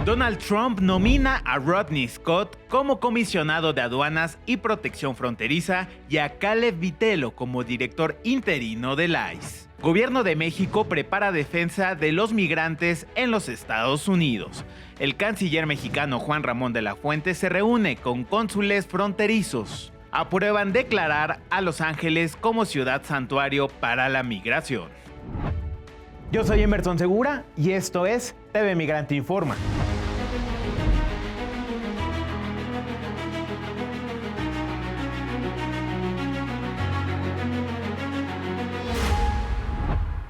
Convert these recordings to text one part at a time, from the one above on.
Donald Trump nomina a Rodney Scott como comisionado de aduanas y protección fronteriza y a Caleb Vitello como director interino del ICE. Gobierno de México prepara defensa de los migrantes en los Estados Unidos. El canciller mexicano Juan Ramón de la Fuente se reúne con cónsules fronterizos. Aprueban declarar a Los Ángeles como ciudad santuario para la migración. Yo soy Emerson Segura y esto es TV Migrante Informa.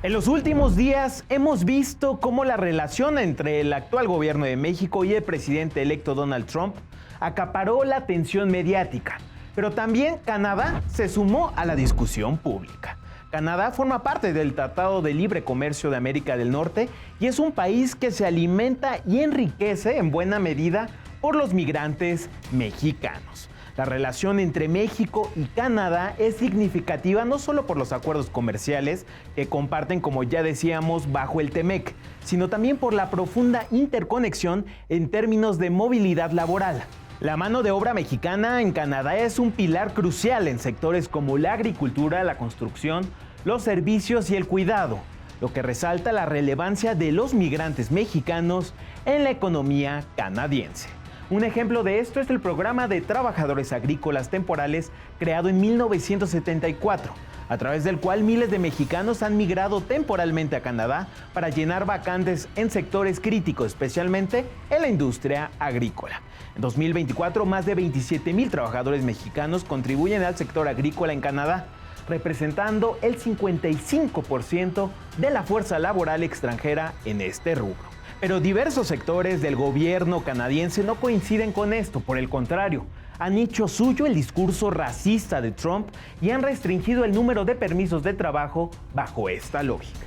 En los últimos días hemos visto cómo la relación entre el actual gobierno de México y el presidente electo Donald Trump acaparó la atención mediática, pero también Canadá se sumó a la discusión pública. Canadá forma parte del Tratado de Libre Comercio de América del Norte y es un país que se alimenta y enriquece en buena medida por los migrantes mexicanos. La relación entre México y Canadá es significativa no solo por los acuerdos comerciales que comparten, como ya decíamos, bajo el TEMEC, sino también por la profunda interconexión en términos de movilidad laboral. La mano de obra mexicana en Canadá es un pilar crucial en sectores como la agricultura, la construcción, los servicios y el cuidado, lo que resalta la relevancia de los migrantes mexicanos en la economía canadiense. Un ejemplo de esto es el programa de trabajadores agrícolas temporales creado en 1974, a través del cual miles de mexicanos han migrado temporalmente a Canadá para llenar vacantes en sectores críticos, especialmente en la industria agrícola. En 2024, más de 27,000 trabajadores mexicanos contribuyen al sector agrícola en Canadá, representando el 55% de la fuerza laboral extranjera en este rubro. Pero diversos sectores del gobierno canadiense no coinciden con esto, por el contrario, han hecho suyo el discurso racista de Trump y han restringido el número de permisos de trabajo bajo esta lógica.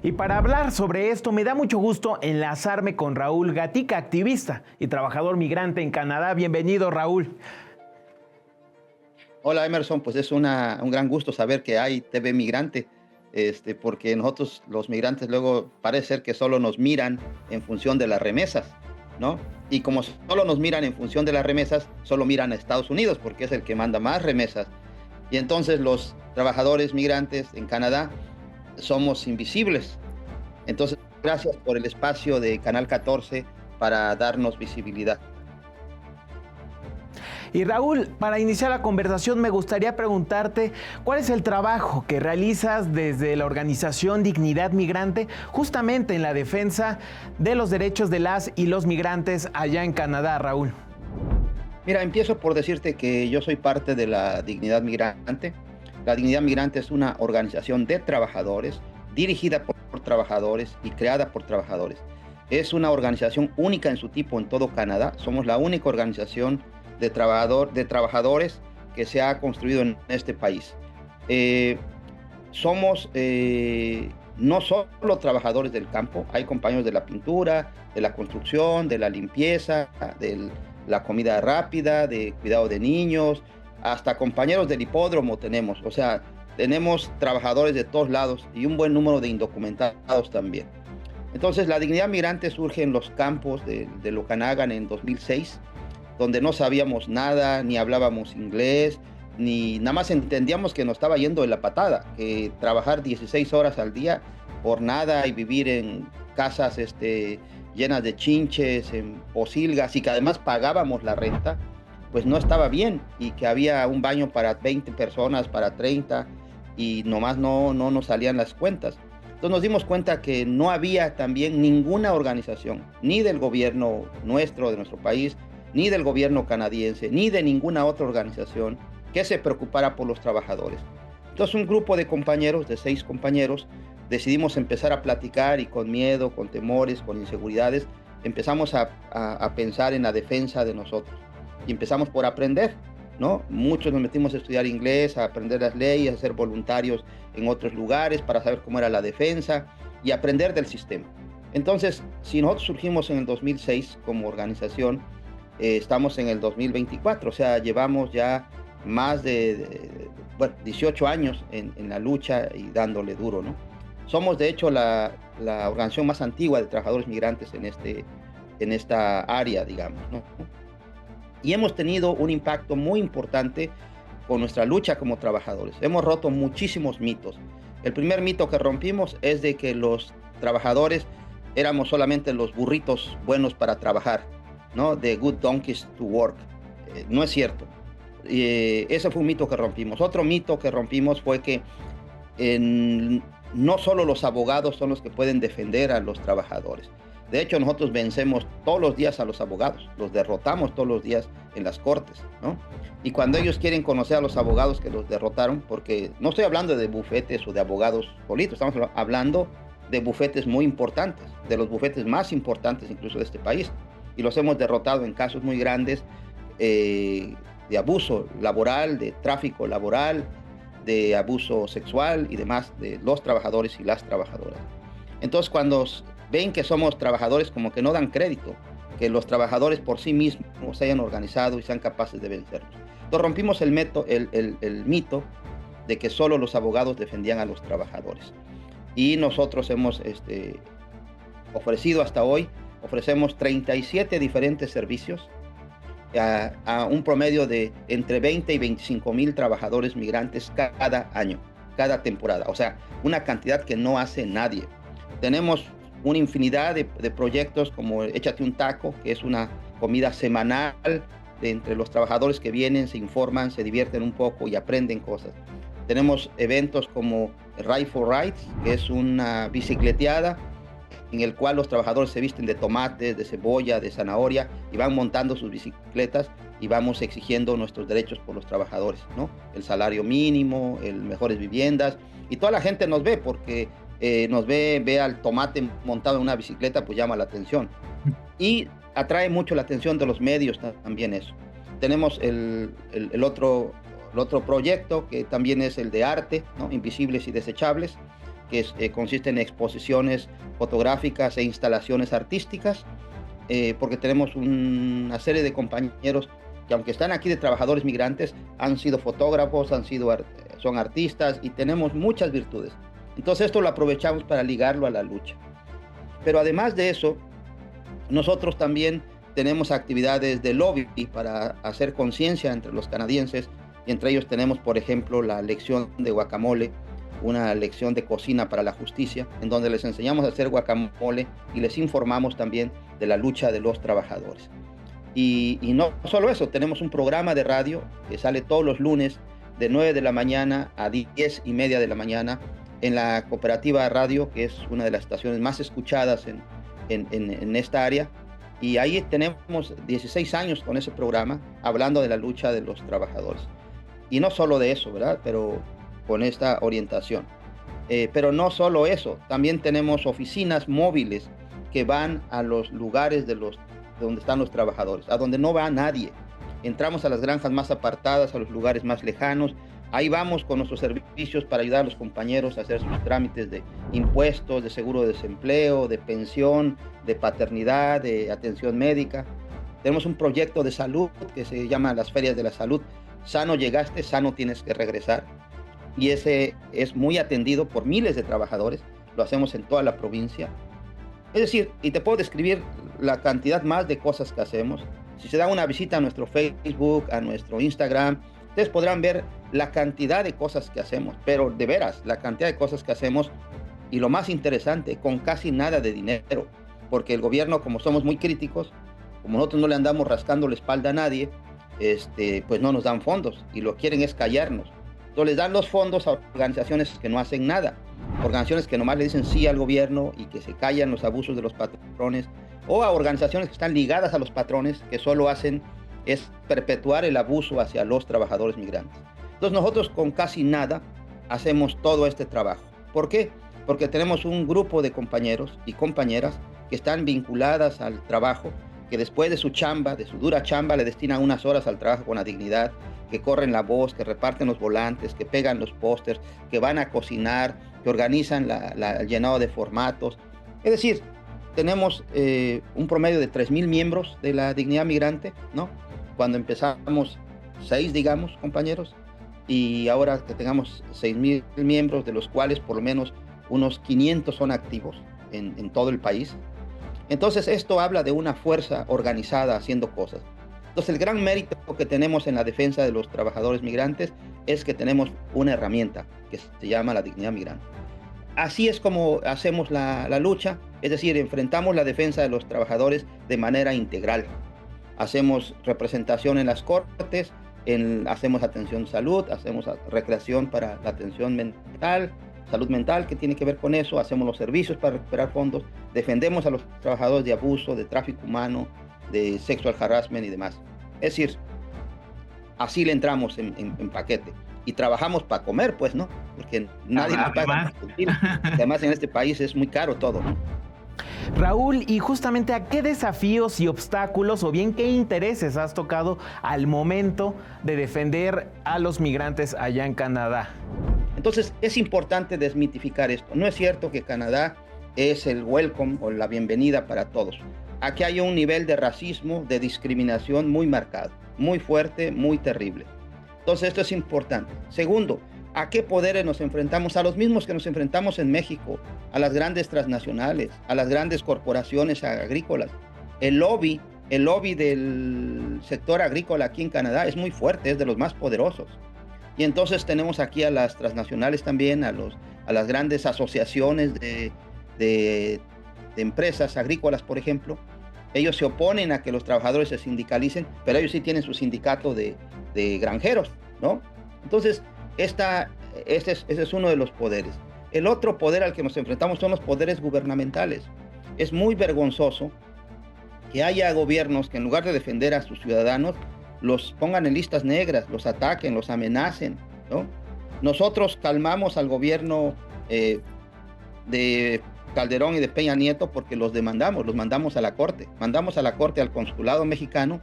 Y para hablar sobre esto me da mucho gusto enlazarme con Raúl Gatica, activista y trabajador migrante en Canadá. Bienvenido, Raúl. Hola Emerson, pues es un gran gusto saber que hay TV Migrante, porque nosotros los migrantes luego parece ser que solo nos miran en función de las remesas, ¿no? Y como solo nos miran en función de las remesas, solo miran a Estados Unidos porque es el que manda más remesas. Y entonces los trabajadores migrantes en Canadá somos invisibles. Entonces, gracias por el espacio de Canal 14 para darnos visibilidad. Y Raúl, para iniciar la conversación me gustaría preguntarte cuál es el trabajo que realizas desde la organización Dignidad Migrante justamente en la defensa de los derechos de las y los migrantes allá en Canadá, Raúl. Mira, empiezo por decirte que yo soy parte de la Dignidad Migrante. La Dignidad Migrante es una organización de trabajadores, dirigida por trabajadores y creada por trabajadores. Es una organización única en su tipo en todo Canadá. Somos la única organización de trabajadores que se ha construido en este país. Somos no solo trabajadores del campo, hay compañeros de la pintura, de la construcción, de la limpieza, de la comida rápida, de cuidado de niños, hasta compañeros del hipódromo tenemos. O sea, tenemos trabajadores de todos lados y un buen número de indocumentados también. Entonces, la Dignidad Migrante surge en los campos de Okanagan en 2006, donde no sabíamos nada, ni hablábamos inglés, ni nada más entendíamos que nos estaba yendo de la patada, que trabajar 16 horas al día por nada y vivir en casas llenas de chinches, en pocilgas, y que además pagábamos la renta, pues no estaba bien, y que había un baño para 20 personas, para 30, y nomás no nos salían las cuentas. Entonces nos dimos cuenta que no había también ninguna organización, ni del gobierno nuestro, de nuestro país, ni del gobierno canadiense, ni de ninguna otra organización que se preocupara por los trabajadores. Entonces un grupo de compañeros, de 6 compañeros, decidimos empezar a platicar y con miedo, con temores, con inseguridades, empezamos a pensar en la defensa de nosotros. Y empezamos por aprender, ¿no? Muchos nos metimos a estudiar inglés, a aprender las leyes, a ser voluntarios en otros lugares para saber cómo era la defensa y aprender del sistema. Entonces, si nosotros surgimos en el 2006 como organización, estamos en el 2024, o sea, llevamos ya más de 18 años en la lucha y dándole duro, ¿no? Somos, de hecho, la organización más antigua de trabajadores migrantes en en esta área, digamos, ¿no? Y hemos tenido un impacto muy importante con nuestra lucha como trabajadores. Hemos roto muchísimos mitos. El primer mito que rompimos es de que los trabajadores éramos solamente los burritos buenos para trabajar, ¿no? The good donkeys to work. No es cierto. Ese fue un mito que rompimos. Otro mito que rompimos fue que no solo los abogados son los que pueden defender a los trabajadores. De hecho, nosotros vencemos todos los días a los abogados, los derrotamos todos los días en las cortes, ¿no? Y cuando ellos quieren conocer a los abogados que los derrotaron, porque no estoy hablando de bufetes o de abogados solitos, estamos hablando de bufetes muy importantes, de los bufetes más importantes incluso de este país, y los hemos derrotado en casos muy grandes de abuso laboral, de tráfico laboral, de abuso sexual y demás de los trabajadores y las trabajadoras. Entonces, cuando ven que somos trabajadores, como que no dan crédito, que los trabajadores por sí mismos se hayan organizado y sean capaces de vencerlos. Entonces rompimos el mito de que solo los abogados defendían a los trabajadores. Y nosotros hemos ofrecido hasta hoy, ofrecemos 37 diferentes servicios a un promedio de entre 20 y 25 mil trabajadores migrantes cada año, cada temporada. O sea, una cantidad que no hace nadie. Tenemos una infinidad de proyectos como Échate un Taco, que es una comida semanal entre los trabajadores que vienen, se informan, se divierten un poco y aprenden cosas. Tenemos eventos como Ride for Rides, que es una bicicleteada en el cual los trabajadores se visten de tomates, de cebolla, de zanahoria y van montando sus bicicletas y vamos exigiendo nuestros derechos por los trabajadores, ¿no? El salario mínimo, mejores viviendas, y toda la gente nos ve porque nos ve al tomate montado en una bicicleta, pues llama la atención. Y atrae mucho la atención de los medios también eso. Tenemos el otro proyecto que también es el de arte, ¿no? Invisibles y desechables, que consiste en exposiciones fotográficas e instalaciones artísticas, porque tenemos una serie de compañeros que aunque están aquí de trabajadores migrantes, han sido fotógrafos, son artistas y tenemos muchas virtudes. Entonces esto lo aprovechamos para ligarlo a la lucha. Pero además de eso, nosotros también tenemos actividades de lobby para hacer conciencia entre los canadienses, y entre ellos tenemos, por ejemplo, la lección de guacamole, una lección de cocina para la justicia, en donde les enseñamos a hacer guacamole y les informamos también de la lucha de los trabajadores. Y no solo eso, tenemos un programa de radio que sale todos los lunes de 9 de la mañana a 10:30 de la mañana en la Cooperativa Radio, que es una de las estaciones más escuchadas en esta área. Y ahí tenemos 16 años con ese programa, hablando de la lucha de los trabajadores. Y no solo de eso, ¿verdad? Pero con esta orientación. Pero no solo eso, también tenemos oficinas móviles que van a los lugares de donde están los trabajadores, a donde no va nadie. Entramos a las granjas más apartadas, a los lugares más lejanos. Ahí vamos con nuestros servicios para ayudar a los compañeros a hacer sus trámites de impuestos, de seguro de desempleo, de pensión, de paternidad, de atención médica. Tenemos un proyecto de salud que se llama las Ferias de la Salud. Sano llegaste, sano tienes que regresar. Y ese es muy atendido por miles de trabajadores. Lo hacemos en toda la provincia. Es decir, y te puedo describir la cantidad más de cosas que hacemos. Si se da una visita a nuestro Facebook, a nuestro Instagram, ustedes podrán ver la cantidad de cosas que hacemos, pero de veras, la cantidad de cosas que hacemos, y lo más interesante, con casi nada de dinero, porque el gobierno, como somos muy críticos, como nosotros no le andamos rascando la espalda a nadie, pues no nos dan fondos, y lo quieren es callarnos. Entonces les dan los fondos a organizaciones que no hacen nada, organizaciones que nomás le dicen sí al gobierno y que se callan los abusos de los patrones, o a organizaciones que están ligadas a los patrones, que solo hacen es perpetuar el abuso hacia los trabajadores migrantes. Entonces nosotros con casi nada hacemos todo este trabajo. ¿Por qué? Porque tenemos un grupo de compañeros y compañeras que están vinculadas al trabajo, que después de su chamba, de su dura chamba, le destinan unas horas al trabajo con la dignidad, que corren la voz, que reparten los volantes, que pegan los pósters, que van a cocinar, que organizan el llenado de formatos. Es decir, tenemos un promedio de 3,000 miembros de la dignidad migrante, ¿no? Cuando empezamos 6, digamos, compañeros, y ahora que tengamos 6,000 miembros, de los cuales por lo menos unos 500 son activos en todo el país. Entonces esto habla de una fuerza organizada haciendo cosas. Entonces el gran mérito que tenemos en la defensa de los trabajadores migrantes es que tenemos una herramienta que se llama la dignidad migrante. Así es como hacemos la lucha, es decir, enfrentamos la defensa de los trabajadores de manera integral. Hacemos representación en las cortes, hacemos atención salud, hacemos recreación para la atención mental, salud mental que tiene que ver con eso, hacemos los servicios para recuperar fondos, defendemos a los trabajadores de abuso, de tráfico humano, de sexual harassment y demás. Es decir, así le entramos en paquete. Y trabajamos para comer, pues, ¿no? Porque nadie nos paga. Además, en este país es muy caro todo, ¿no? Raúl, y justamente ¿a qué desafíos y obstáculos o bien qué intereses has tocado al momento de defender a los migrantes allá en Canadá? Entonces, es importante desmitificar esto. No es cierto que Canadá es el welcome o la bienvenida para todos. Aquí hay un nivel de racismo, de discriminación muy marcado, muy fuerte, muy terrible. Entonces, esto es importante. Segundo, ¿a qué poderes nos enfrentamos? A los mismos que nos enfrentamos en México, a las grandes transnacionales, a las grandes corporaciones agrícolas. El lobby del sector agrícola aquí en Canadá es muy fuerte, es de los más poderosos. Y entonces tenemos aquí a las transnacionales también, a las grandes asociaciones de empresas agrícolas, por ejemplo. Ellos se oponen a que los trabajadores se sindicalicen, pero ellos sí tienen su sindicato de granjeros, ¿no? Entonces, ese es uno de los poderes. El otro poder al que nos enfrentamos son los poderes gubernamentales. Es muy vergonzoso que haya gobiernos que en lugar de defender a sus ciudadanos, los pongan en listas negras, los ataquen, los amenacen, ¿no? Nosotros calmamos al gobierno de Calderón y de Peña Nieto porque los mandamos a la corte. Mandamos a la corte al consulado mexicano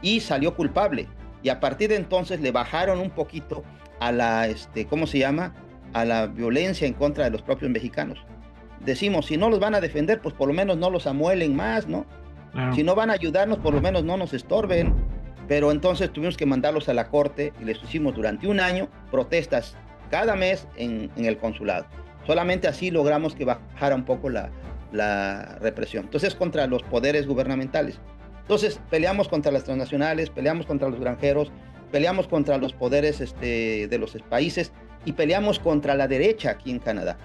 y salió culpable. Y a partir de entonces le bajaron un poquito a la, a la violencia en contra de los propios mexicanos. Decimos, si no los van a defender, pues por lo menos no los amuelen más, ¿no? Claro. Si no van a ayudarnos, por lo menos no nos estorben. Pero entonces tuvimos que mandarlos a la corte y les hicimos durante un año protestas cada mes en el consulado. Solamente así logramos que bajara un poco la represión. Entonces, contra los poderes gubernamentales. Entonces, peleamos contra las transnacionales, peleamos contra los granjeros, peleamos contra los poderes de los países y peleamos contra la derecha aquí en Canadá.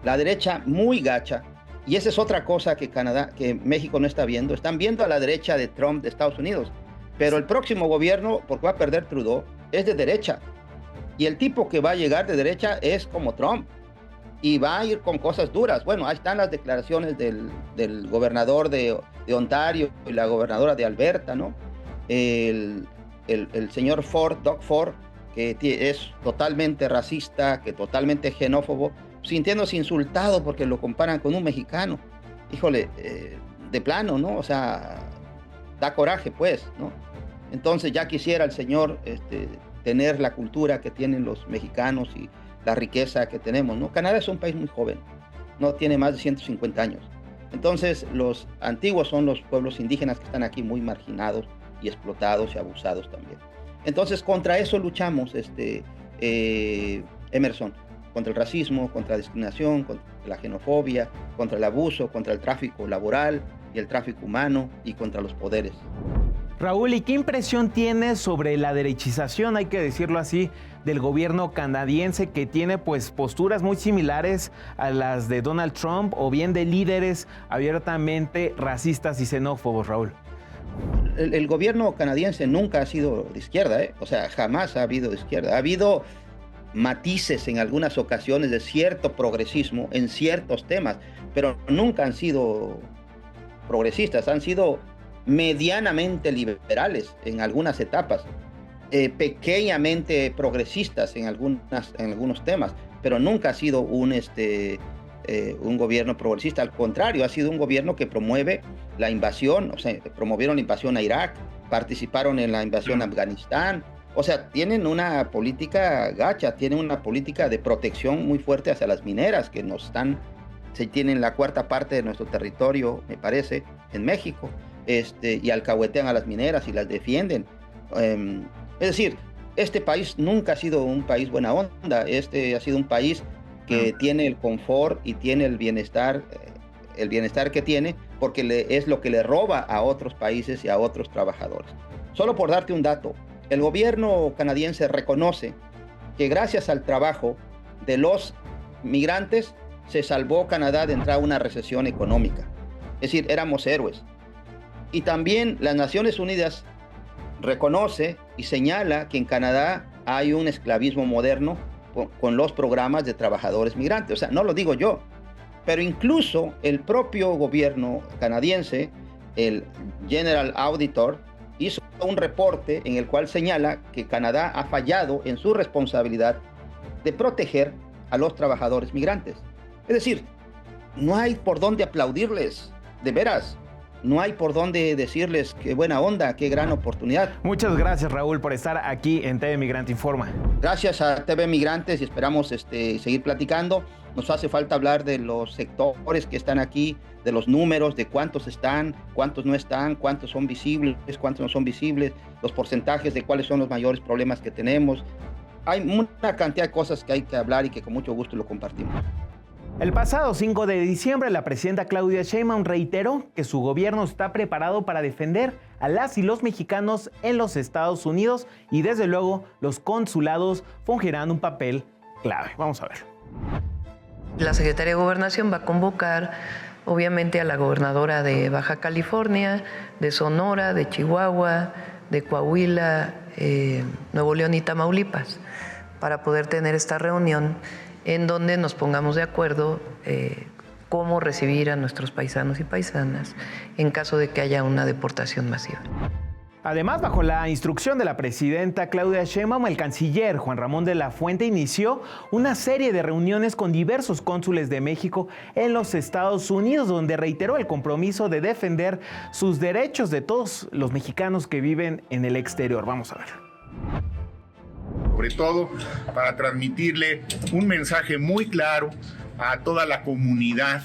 La derecha muy gacha. Y esa es otra cosa que México no está viendo. Están viendo a la derecha de Trump de Estados Unidos. Pero el próximo gobierno, porque va a perder Trudeau, es de derecha. Y el tipo que va a llegar de derecha es como Trump. Y va a ir con cosas duras. Bueno, ahí están las declaraciones del gobernador de Ontario y la gobernadora de Alberta, ¿no? El señor Ford, Doug Ford, que es totalmente racista, que totalmente xenófobo, sintiéndose insultado porque lo comparan con un mexicano. Híjole, de plano, ¿no? O sea, da coraje, pues, ¿no? Entonces ya quisiera el señor tener la cultura que tienen los mexicanos y la riqueza que tenemos, ¿no? Canadá es un país muy joven, no tiene más de 150 años. Entonces, los antiguos son los pueblos indígenas que están aquí muy marginados y explotados y abusados también. Entonces, contra eso luchamos, Emerson, contra el racismo, contra la discriminación, contra la xenofobia, contra el abuso, contra el tráfico laboral y el tráfico humano y contra los poderes. Raúl, ¿y qué impresión tienes sobre la derechización, hay que decirlo así, del gobierno canadiense que tiene pues posturas muy similares a las de Donald Trump o bien de líderes abiertamente racistas y xenófobos, Raúl? El gobierno canadiense nunca ha sido de izquierda, ¿eh? O sea, jamás ha habido de izquierda. Ha habido matices en algunas ocasiones de cierto progresismo en ciertos temas, pero nunca han sido progresistas, han sido medianamente liberales en algunas etapas, pequeñamente progresistas en algunos temas, pero nunca ha sido un gobierno progresista. Al contrario, ha sido un gobierno que promueve la invasión, o sea, promovieron la invasión a Irak, participaron en la invasión a Afganistán. O sea, tienen una política gacha, tienen una política de protección muy fuerte hacia las mineras que se tienen la cuarta parte de nuestro territorio, me parece, en México. Y alcahuetean a las mineras y las defienden. Es decir, este país nunca ha sido un país buena onda. Ha sido un país que tiene el confort y tiene el bienestar el bienestar que tiene, porque es lo que le roba a otros países y a otros trabajadores. Solo por darte un dato, el gobierno canadiense reconoce que gracias al trabajo de los migrantes se salvó Canadá de entrar a una recesión económica. Es decir, éramos héroes. Y también las Naciones Unidas reconoce y señala que en Canadá hay un esclavismo moderno con los programas de trabajadores migrantes. O sea, no lo digo yo, pero incluso el propio gobierno canadiense, el General Auditor, hizo un reporte en el cual señala que Canadá ha fallado en su responsabilidad de proteger a los trabajadores migrantes. Es decir, no hay por dónde aplaudirles, de veras. No hay por dónde decirles qué buena onda, qué gran oportunidad. Muchas gracias, Raúl, por estar aquí en TV Migrante Informa. Gracias a TV Migrantes y esperamos seguir platicando. Nos hace falta hablar de los sectores que están aquí, de los números, de cuántos están, cuántos no están, cuántos son visibles, cuántos no son visibles, los porcentajes de cuáles son los mayores problemas que tenemos. Hay una cantidad de cosas que hay que hablar y que con mucho gusto lo compartimos. El pasado 5 de diciembre, la presidenta Claudia Sheinbaum reiteró que su gobierno está preparado para defender a las y los mexicanos en los Estados Unidos y desde luego los consulados fungirán un papel clave. Vamos a ver. La Secretaría de Gobernación va a convocar obviamente a la gobernadora de Baja California, de Sonora, de Chihuahua, de Coahuila, Nuevo León y Tamaulipas para poder tener esta reunión en donde nos pongamos de acuerdo cómo recibir a nuestros paisanos y paisanas en caso de que haya una deportación masiva. Además, bajo la instrucción de la presidenta Claudia Sheinbaum, el canciller Juan Ramón de la Fuente inició una serie de reuniones con diversos cónsules de México en los Estados Unidos, donde reiteró el compromiso de defender sus derechos de todos los mexicanos que viven en el exterior. Vamos a ver. Sobre todo para transmitirle un mensaje muy claro a toda la comunidad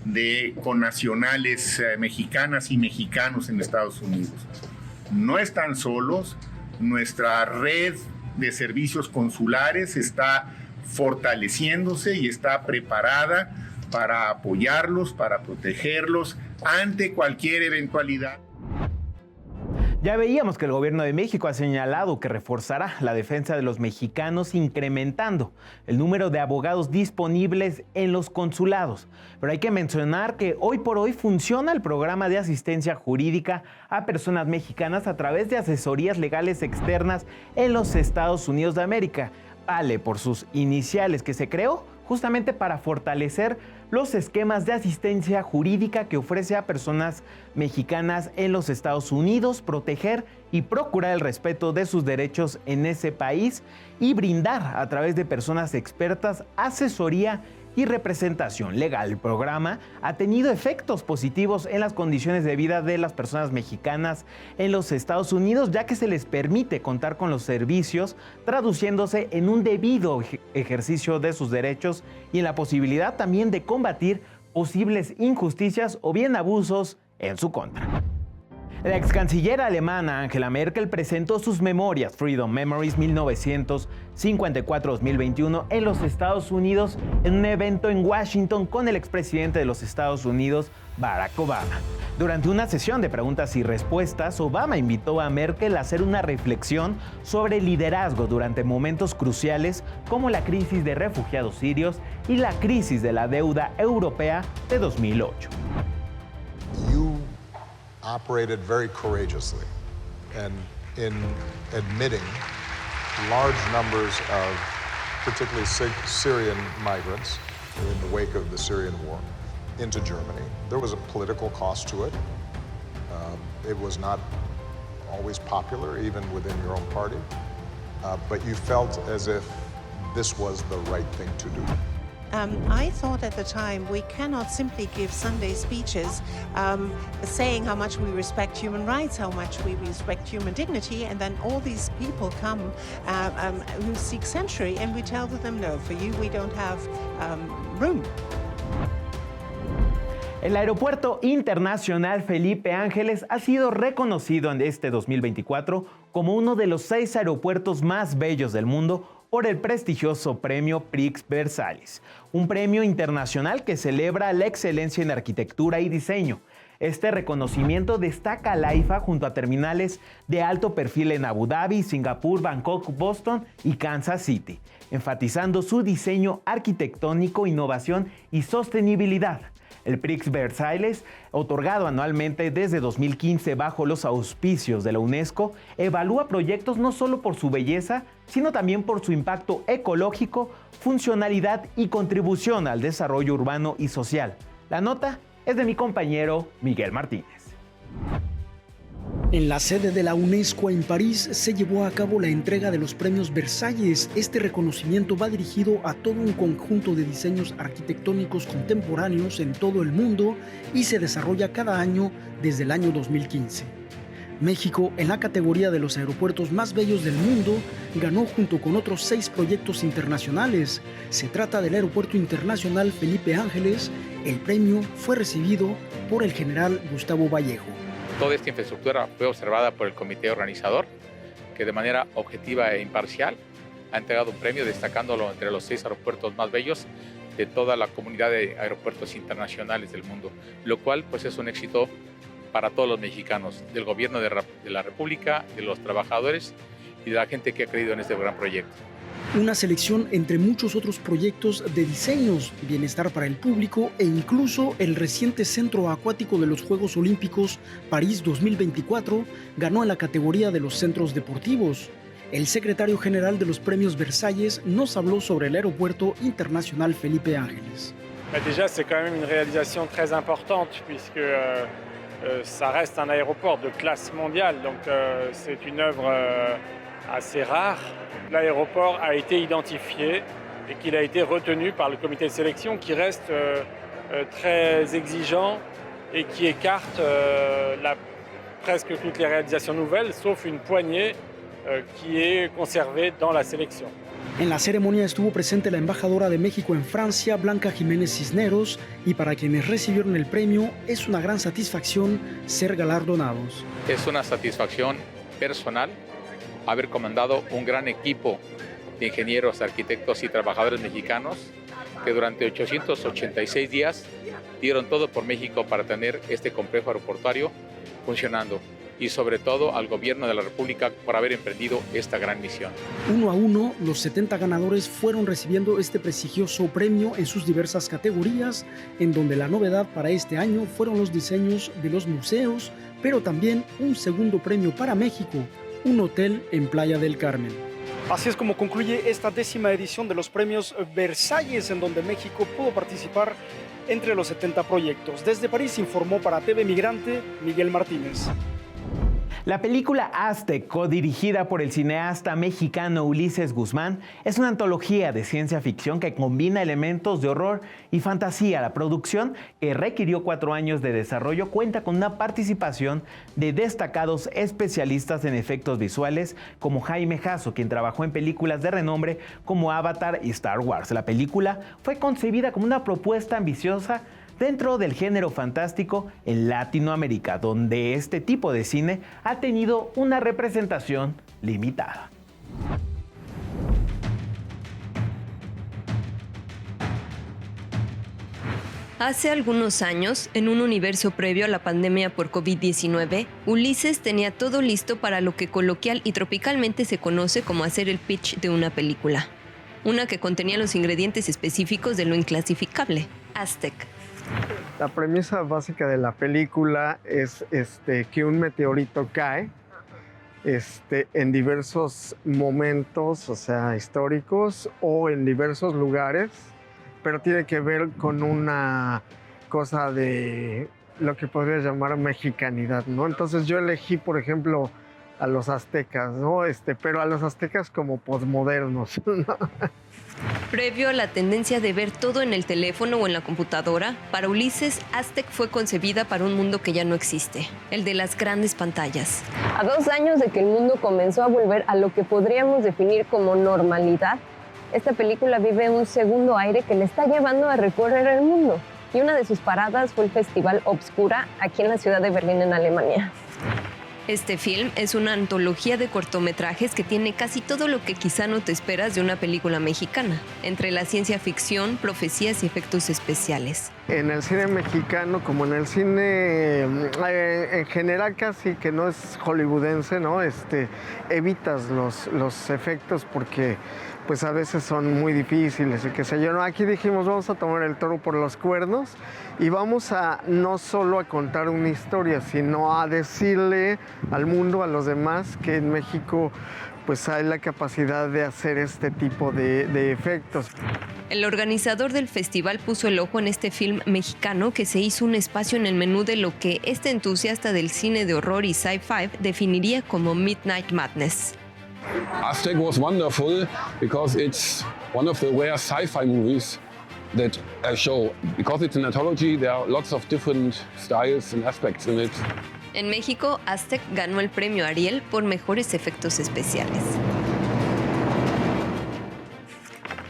de connacionales mexicanas y mexicanos en Estados Unidos. No están solos, nuestra red de servicios consulares está fortaleciéndose y está preparada para apoyarlos, para protegerlos ante cualquier eventualidad. Ya veíamos que el gobierno de México ha señalado que reforzará la defensa de los mexicanos incrementando el número de abogados disponibles en los consulados. Pero hay que mencionar que hoy por hoy funciona el programa de asistencia jurídica a personas mexicanas a través de asesorías legales externas en los Estados Unidos de América. ALE por sus iniciales, que se creó justamente para fortalecer los esquemas de asistencia jurídica que ofrece a personas mexicanas en los Estados Unidos, proteger y procurar el respeto de sus derechos en ese país y brindar a través de personas expertas asesoría y representación legal. El programa ha tenido efectos positivos en las condiciones de vida de las personas mexicanas en los Estados Unidos, ya que se les permite contar con los servicios, traduciéndose en un debido ejercicio de sus derechos y en la posibilidad también de combatir posibles injusticias o bien abusos en su contra. La ex canciller alemana Angela Merkel presentó sus memorias Freedom Memories 1954-2021 en los Estados Unidos en un evento en Washington con el expresidente de los Estados Unidos, Barack Obama. Durante una sesión de preguntas y respuestas, Obama invitó a Merkel a hacer una reflexión sobre liderazgo durante momentos cruciales como la crisis de refugiados sirios y la crisis de la deuda europea de 2008. Operated very courageously and in admitting large numbers of particularly Syrian migrants in the wake of the Syrian war into Germany. There was a political cost to it. It was not always popular, even within your own party, but you felt as if this was the right thing to do. I thought at the time we cannot simply give Sunday speeches saying how much we respect human rights, how much we respect human dignity, and then all these people come who seek sanctuary and we tell them, no, for you we don't have room. El Aeropuerto Internacional Felipe Ángeles ha sido reconocido en este 2024 como uno de los 6 aeropuertos más bellos del mundo por el prestigioso premio Prix Versailles, un premio internacional que celebra la excelencia en arquitectura y diseño. Este reconocimiento destaca a la IFA junto a terminales de alto perfil en Abu Dhabi, Singapur, Bangkok, Boston y Kansas City, enfatizando su diseño arquitectónico, innovación y sostenibilidad. El Prix Versailles, otorgado anualmente desde 2015 bajo los auspicios de la UNESCO, evalúa proyectos no solo por su belleza, sino también por su impacto ecológico, funcionalidad y contribución al desarrollo urbano y social. La nota es de mi compañero Miguel Martínez. En la sede de la UNESCO en París se llevó a cabo la entrega de los premios Versalles. Este reconocimiento va dirigido a todo un conjunto de diseños arquitectónicos contemporáneos en todo el mundo y se desarrolla cada año desde el año 2015. México, en la categoría de los aeropuertos más bellos del mundo, ganó junto con otros 6 proyectos internacionales. Se trata del Aeropuerto Internacional Felipe Ángeles. El premio fue recibido por el general Gustavo Vallejo. Toda esta infraestructura fue observada por el comité organizador, que de manera objetiva e imparcial ha entregado un premio destacándolo entre los 6 aeropuertos más bellos de toda la comunidad de aeropuertos internacionales del mundo, lo cual pues es un éxito para todos los mexicanos, del gobierno de la República, de los trabajadores y de la gente que ha creído en este gran proyecto. Una selección entre muchos otros proyectos de diseños, bienestar para el público e incluso el reciente Centro Acuático de los Juegos Olímpicos París 2024 ganó en la categoría de los centros deportivos. El secretario general de los premios Versalles nos habló sobre el Aeropuerto Internacional Felipe Ángeles. Déjà, c'est quand même une réalisation très importante puisque ça reste un aéroport de classe mondiale, donc c'est une œuvre assez rare. L'aéroport a été identifié et qu'il a été retenu par le comité de sélection qui reste très exigeant et qui écarte presque toutes les réalisations nouvelles, sauf une poignée qui est conservée dans la sélection. En la ceremonia estuvo presente la embajadora de México en Francia, Blanca Jiménez Cisneros, y para quienes recibieron el premio es una gran satisfacción ser galardonados. Es una satisfacción personal haber comandado un gran equipo de ingenieros, arquitectos y trabajadores mexicanos que durante 886 días dieron todo por México para tener este complejo aeroportuario funcionando, y sobre todo al gobierno de la República por haber emprendido esta gran misión. Uno a uno, los 70 ganadores fueron recibiendo este prestigioso premio en sus diversas categorías, en donde la novedad para este año fueron los diseños de los museos, pero también un segundo premio para México, un hotel en Playa del Carmen. Así es como concluye esta 10ª edición de los premios Versalles, en donde México pudo participar entre los 70 proyectos. Desde París informó para TV Migrante Miguel Martínez. La película Aztec, codirigida por el cineasta mexicano Ulises Guzmán, es una antología de ciencia ficción que combina elementos de horror y fantasía. La producción, que requirió 4 años de desarrollo, cuenta con una participación de destacados especialistas en efectos visuales como Jaime Jasso, quien trabajó en películas de renombre como Avatar y Star Wars. La película fue concebida como una propuesta ambiciosa dentro del género fantástico en Latinoamérica, donde este tipo de cine ha tenido una representación limitada. Hace algunos años, en un universo previo a la pandemia por COVID-19, Ulises tenía todo listo para lo que coloquial y tropicalmente se conoce como hacer el pitch de una película. Una que contenía los ingredientes específicos de lo inclasificable, Aztec. La premisa básica de la película es que un meteorito cae en diversos momentos, o sea, históricos o en diversos lugares, pero tiene que ver con una cosa de lo que podría llamar mexicanidad, ¿no? Entonces yo elegí, por ejemplo, a los aztecas, ¿no? Pero a los aztecas como posmodernos, ¿no? Previo a la tendencia de ver todo en el teléfono o en la computadora, para Ulises, Aztec fue concebida para un mundo que ya no existe, el de las grandes pantallas. A 2 años de que el mundo comenzó a volver a lo que podríamos definir como normalidad, esta película vive un segundo aire que le está llevando a recorrer el mundo. Y una de sus paradas fue el Festival Obscura, aquí en la ciudad de Berlín, en Alemania. Este film es una antología de cortometrajes que tiene casi todo lo que quizá no te esperas de una película mexicana, entre la ciencia ficción, profecías y efectos especiales. En el cine mexicano, como en el cine en general casi que no es hollywoodense, ¿no? Evitas los efectos porque pues a veces son muy difíciles y qué sé yo. No, aquí dijimos vamos a tomar el toro por los cuernos y vamos a no solo a contar una historia, sino a decirle al mundo, a los demás, que en México pues hay la capacidad de hacer este tipo de efectos. El organizador del festival puso el ojo en este film mexicano que se hizo un espacio en el menú de lo que este entusiasta del cine de horror y sci-fi definiría como Midnight Madness. Aztec was wonderful because it's one of the rare sci-fi movies that I show. Because it's an anthology, there are lots of different styles and aspects in it. En México, Aztec ganó el premio Ariel por mejores efectos especiales.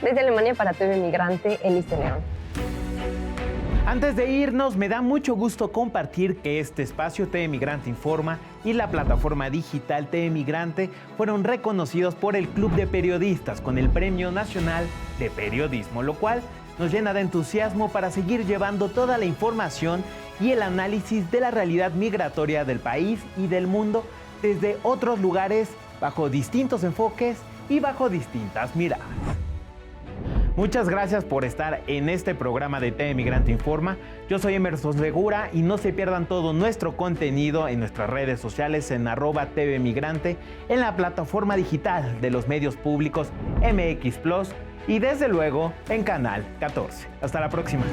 Desde Alemania para TV Migrante, Elise León. Antes de irnos, me da mucho gusto compartir que este espacio TV Migrante Informa y la plataforma digital TV Migrante fueron reconocidos por el Club de Periodistas con el Premio Nacional de Periodismo, lo cual nos llena de entusiasmo para seguir llevando toda la información y el análisis de la realidad migratoria del país y del mundo desde otros lugares, bajo distintos enfoques y bajo distintas miradas. Muchas gracias por estar en este programa de TV Migrante Informa. Yo soy Emerson Segura y no se pierdan todo nuestro contenido en nuestras redes sociales en @TV Migrante, en la plataforma digital de los medios públicos MX Plus y desde luego en Canal 14. Hasta la próxima.